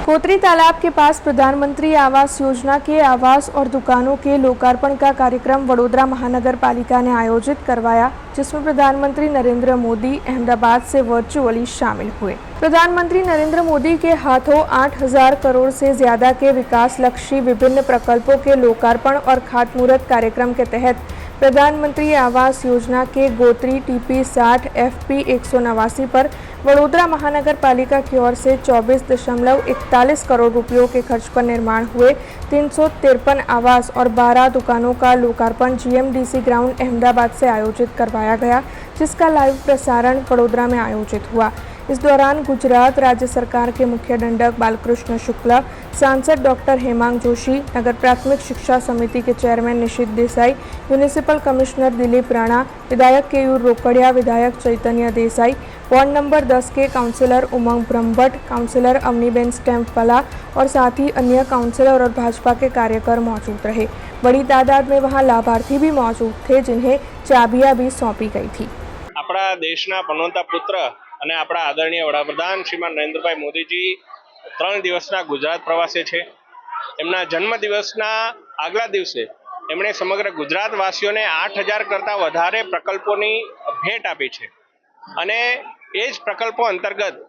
कोतरी तालाब के पास प्रधानमंत्री आवास योजना के आवास और दुकानों के लोकार्पण का कार्यक्रम वडोदरा महानगर पालिका ने आयोजित करवाया, जिसमें प्रधानमंत्री नरेंद्र मोदी अहमदाबाद से वर्चुअली शामिल हुए। प्रधानमंत्री नरेंद्र मोदी के हाथों 8,000 करोड़ से ज्यादा के विकास लक्ष्य विभिन्न प्रकल्पों के लोकार्पण और खातमुहूर्त कार्यक्रम के तहत प्रधानमंत्री आवास योजना के गोत्री टीपी 60 FP 189 पर वडोदरा महानगर पालिका की ओर से 24.41 करोड़ रुपयों के खर्च पर निर्माण हुए 353 आवास और 12 दुकानों का लोकार्पण GMDC ग्राउंड अहमदाबाद से आयोजित करवाया गया, जिसका लाइव प्रसारण वडोदरा में आयोजित हुआ। इस दौरान गुजरात राज्य सरकार के मुख्य दंडक बालकृष्ण शुक्ला, सांसद डॉक्टर हेमांग जोशी, नगर प्राथमिक शिक्षा समिति के चेयरमैन निशित देसाई, म्यूनिसिपल कमिश्नर दिलीप राणा, विधायक केयूर रोकड़िया, विधायक चैतन्य देसाई, वार्ड नंबर 10 के काउंसिलर उमंग ब्रह्मभट्ट, काउंसिलर अवनीबेन स्टैम्पवाला और साथ ही अन्य काउंसिलर और भाजपा के कार्यकर मौजूद रहे। बड़ी तादाद में वहां लाभार्थी भी मौजूद थे, जिन्हें चाबियां भी सौंपी गई थी। अपना देशना पनवंता पुत्र અને આપણા આદરણીય વડાપ્રધાન શ્રીમાન નરેન્દ્રભાઈ મોદીજી 3 દિવસના ગુજરાત પ્રવાસે છે। એમના જન્મદિવસના આગલા દિવસે એમણે સમગ્ર ગુજરાતવાસીઓને 8,000 કરતાં વધારે પ્રકલ્પોની ભેટ આપી છે અને એ જ પ્રકલ્પો અંતર્ગત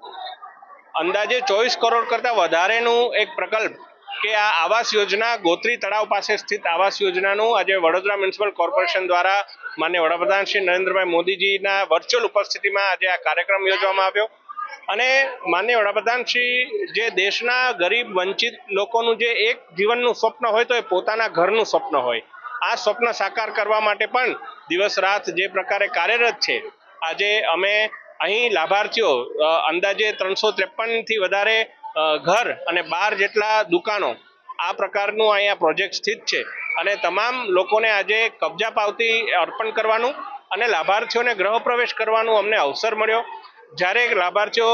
અંદાજે 24 કરોડ કરતાં વધારેનું એક પ્રકલ્પ કે આ આવાસ યોજના ગોત્રી તળાવ પાસે સ્થિત આવાસ યોજનાનું આજે વડોદરા મ્યુનિસિપલ કોર્પોરેશન દ્વારા માનનીય વડાપ્રધાન શ્રી નરેન્દ્રભાઈ મોદીજીના વર્ચ્યુઅલ ઉપસ્થિતિમાં આજે આ કાર્યક્રમ યોજવામાં આવ્યો અને માનનીય વડાપ્રધાન શ્રી જે દેશના ગરીબ વંચિત લોકોનું જે એક જીવનનું સ્વપ્ન હોય તો એ પોતાના ઘરનું સ્વપ્ન હોય, આ સ્વપ્ન સાકાર કરવા માટે પણ દિવસ રાત જે પ્રકારે કાર્યરત છે, આજે અમે અહીં લાભાર્થીઓ અંદાજે 353 થી વધારે ઘર અને 12 જેટલા દુકાનો આ પ્રકારનું અહીંયા પ્રોજેક્ટ સ્થિત છે અને તમામ લોકોને આજે કબજા પાવતી અર્પણ કરવાનું અને લાભાર્થીઓને ગૃહ પ્રવેશ કરવાનું અમને અવસર મળ્યો। જ્યારે લાભાર્થીઓ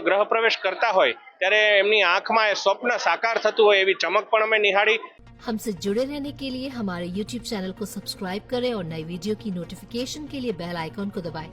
ગૃહ પ્રવેશ કરતા હોય ત્યારે એમની આંખમાં એ સ્વપ્ન સાકાર થતું હોય એવી ચમક પણ અમે નિહાળી। हमसे जुड़े रहने के लिए हमारे YouTube चैनल को सब्सक्राइब करें और नई वीडियो की नोटिफिकेशन के लिए बेल आइकॉन को दबाएं।